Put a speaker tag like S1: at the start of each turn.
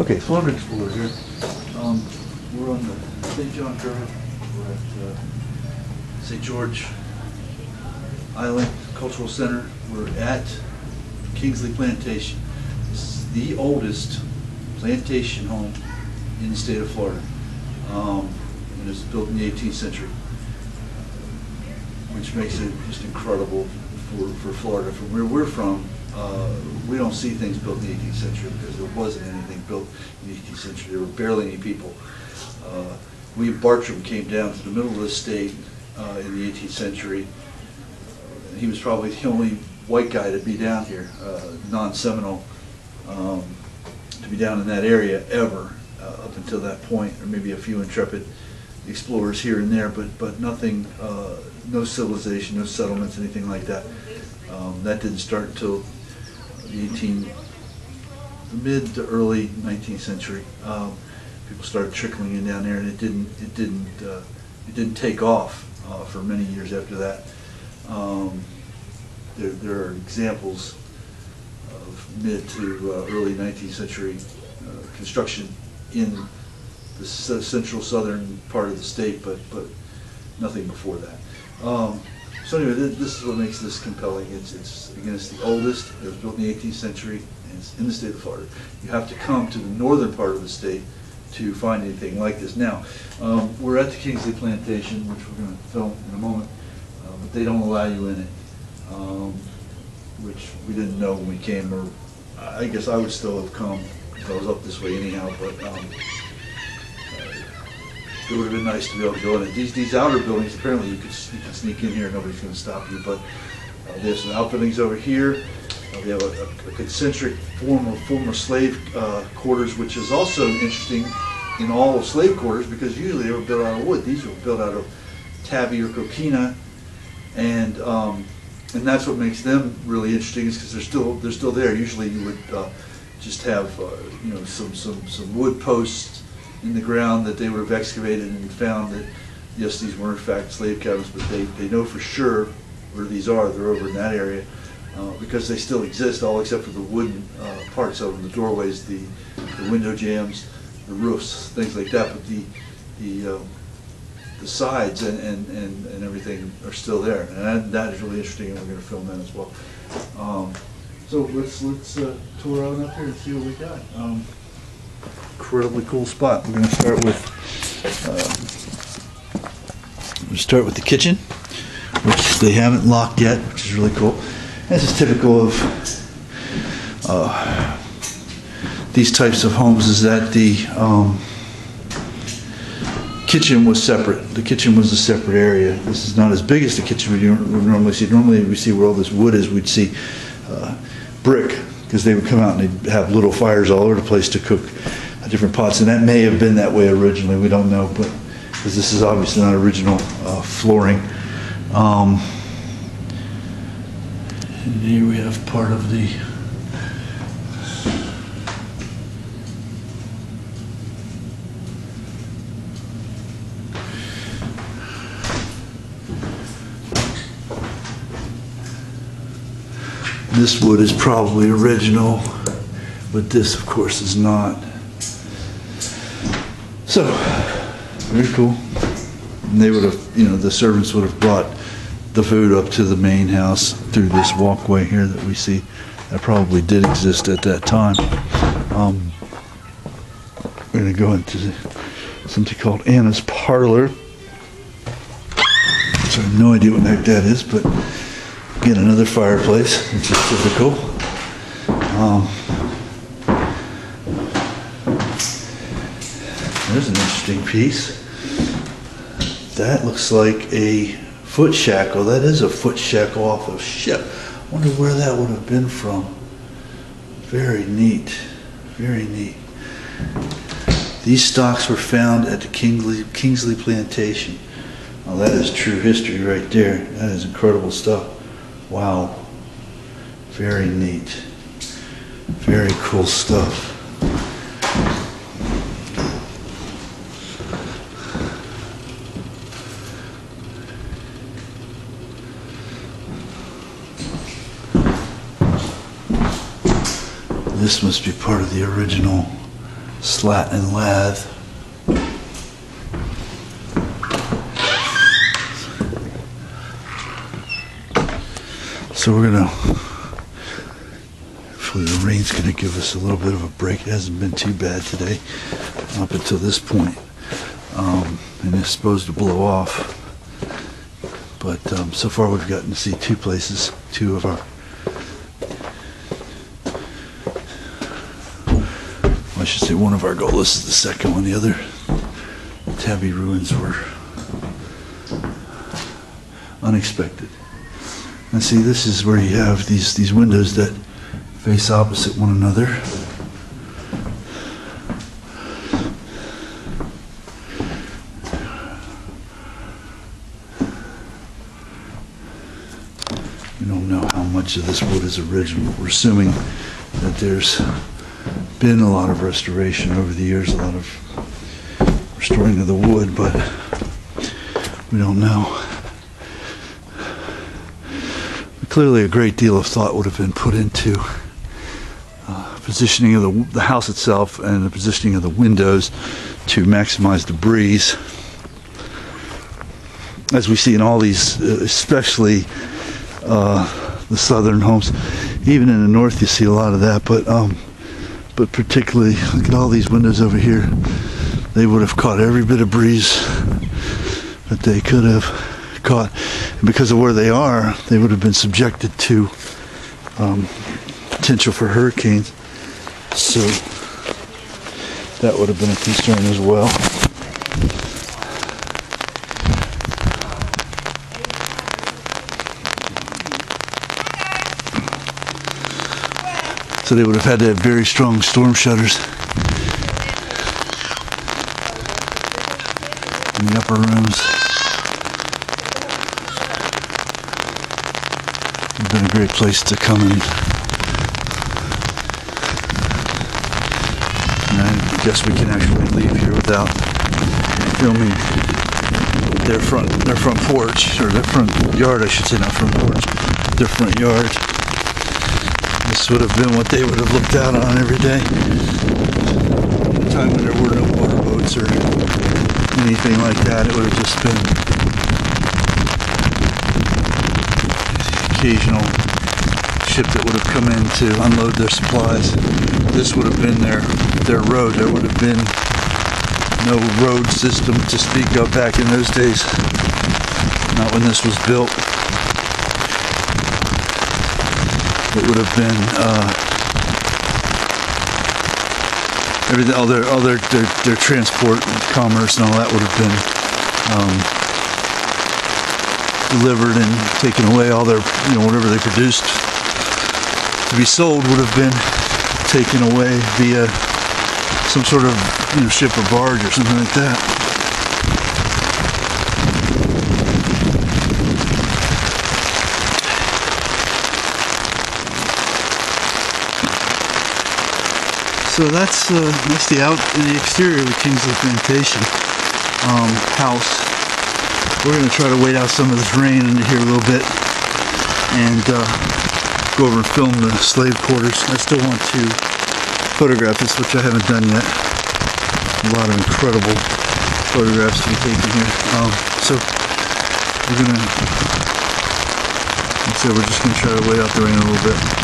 S1: Okay, Florida Explorer here. We're on the St. John Drive. We're at St. George Island Cultural Center. We're at Kingsley Plantation. This is the oldest plantation home in the state of Florida. And it was built in the 18th century, which makes it just incredible for Florida. From where we're from, we don't see things built in the 18th century because there wasn't anything built in the 18th century. There were barely any people. William Bartram came down to the middle of the state in the 18th century. He was probably the only white guy to be down here, non-Seminole, to be down in that area ever up until that point, or maybe a few intrepid explorers here and there, but nothing, no civilization, no settlements, anything like that. That didn't start until the mid to early 19th century. People started trickling in down there, and it didn't take off for many years after that. There are examples of mid to early 19th century construction in the central southern part of the state, but nothing before that. So anyway, this is what makes this compelling. Again, it's the oldest. It was built in the 18th century, and it's in the state of Florida. You have to come to the northern part of the state to find anything like this. Now, we're at the Kingsley Plantation, which we're going to film in a moment, but they don't allow you in it, which we didn't know when we came, or I guess I would still have come if I was up this way anyhow, but it would have been nice to be able to go in it. These outer buildings, apparently you can sneak in here, nobody's going to stop you, but they have some outbuildings over here. They have a concentric former slave quarters, which is also interesting in all of slave quarters because usually they were built out of wood. These were built out of tabby or coquina, and that's what makes them really interesting is because they're still there. Usually you would just have some wood posts in the ground that they would have excavated and found that yes, these were in fact slave cabins, but they know for sure where these are. They're over in that area. Because they still exist, all except for the wooden parts of them, the doorways, the window jambs, the roofs, things like that. But the sides and everything are still there, and that is really interesting, and we're going to film that as well. So let's tour on up here and see what we got. Incredibly cool spot. We're going to start with the kitchen, which they haven't locked yet, which is really cool. This is typical of these types of homes, is that the kitchen was separate. The kitchen was a separate area. This is not as big as the kitchen we normally see. Normally we see where all this wood is, we'd see brick, because they would come out and they'd have little fires all over the place to cook different pots, and that may have been that way originally, we don't know, but because this is obviously not original flooring. And here we have part of the this wood is probably original, but this of course is not. So very cool. And they would have, the servants would have brought the food up to the main house through this walkway here that we see. That probably did exist at that time. We're going to go into something called Anna's Parlor. So I have no idea what the heck that is, but again, another fireplace, which is typical. There's an interesting piece. That looks like a foot shackle. That is a foot shackle off of ship. I wonder where that would have been from. Very neat. Very neat. These stocks were found at the Kingsley Plantation. Oh, that is true history right there. That is incredible stuff. Wow. Very neat. Very cool stuff. This must be part of the original slat and lath. So we're gonna, hopefully the rain's gonna give us a little bit of a break. It hasn't been too bad today up until this point. And it's supposed to blow off. But so far we've gotten to see two places, two of our, I should say one of our goals. This is the second one. The other Tabby ruins were unexpected. And see, this is where you have these windows that face opposite one another. We don't know how much of this wood is original. We're assuming that there's been a lot of restoration over the years, a lot of restoring of the wood, but we don't know. Clearly a great deal of thought would have been put into positioning of the house itself and the positioning of the windows to maximize the breeze. As we see in all these, especially the southern homes, even in the north you see a lot of that, but particularly, look at all these windows over here. They would have caught every bit of breeze that they could have caught. And because of where they are, they would have been subjected to potential for hurricanes. So that would have been a concern as well. So they would have had to have very strong storm shutters in the upper rooms. Would have been a great place to come in. And I guess we can actually leave here without filming their front porch, or their front yard, I should say, not front porch, their front yard. This would have been what they would have looked out on every day. At a time when there were no motorboats or anything like that, it would have just been occasional ship that would have come in to unload their supplies. This would have been their road. There would have been no road system to speak of back in those days. Not when this was built. It would have been everything, all their transport and commerce and all that would have been delivered and taken away. All their, whatever they produced to be sold would have been taken away via some sort of ship or barge or something like that. So that's the exterior of the Kingsley Plantation house. We're going to try to wait out some of this rain into here a little bit and go over and film the slave quarters. I still want to photograph this, which I haven't done yet. A lot of incredible photographs to be taken here. So we're just going to try to wait out the rain a little bit.